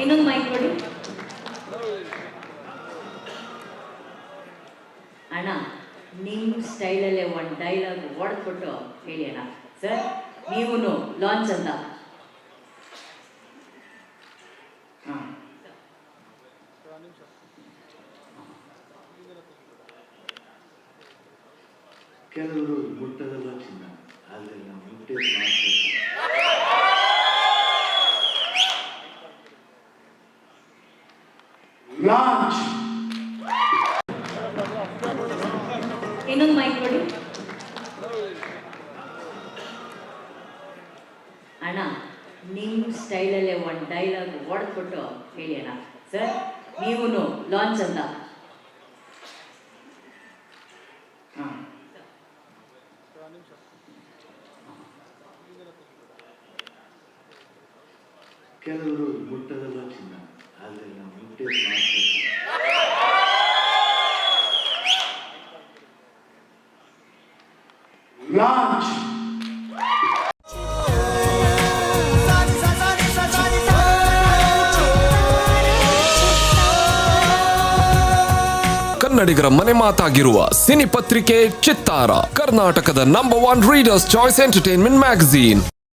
ಇನ್ನೊಂದು ಮೈಕ್ ಕೊಡಿ ಅಣ್ಣ. ನಿಮ್ಮ ಸ್ಟೈಲಲ್ಲೇ ಒಂದು ಡೈಲಾಗ್ ಹೊಡೆದ್ಬಿಟ್ಟು ಹೇಳಿ ಅಣ್ಣ. ಸರ್ ನೀವು ಲಾಂಚ್ ಅಂತ. ಕೆಲವರು ಮುಟ್ಟದಲ್ಲ ಚಿನ್ನ, ಆದರೆ ನಾವು ಮುಟ್ಟಿದ ಮಾತ್ರ. ಲಾಂಚ್. ಇನ್ನೊಂದು ಮೈಕ್ ಕೊಡಿ ಅಣ್ಣ. ನಿಮ್ಮ ಸ್ಟೈಲಲ್ಲೇ ಒಂದು ಡೈಲಾಗ್ ಹೊಡೆದ್ಬಿಟ್ಟು ಹೇಳಿ ಅಣ್ಣ. ಸರ್ ನೀವು ಲಾಂಚ್ ಅಂತ. ಕೆಲವರು ಮುಟ್ಟದಲ್ಲ ಚಿನ್ನ, ಆದರೆ ನಾವು ಮುಟ್ಟಿದ ಮಾತ್ರ. ಲಾಂಚ್. ಕನ್ನಡಿಗರ ಮನೆ ಮಾತಾಗಿರುವ ಸಿನಿ ಪತ್ರಿಕೆ ಚಿತ್ತಾರ, ಕರ್ನಾಟಕದ number 1 readers choice entertainment magazine.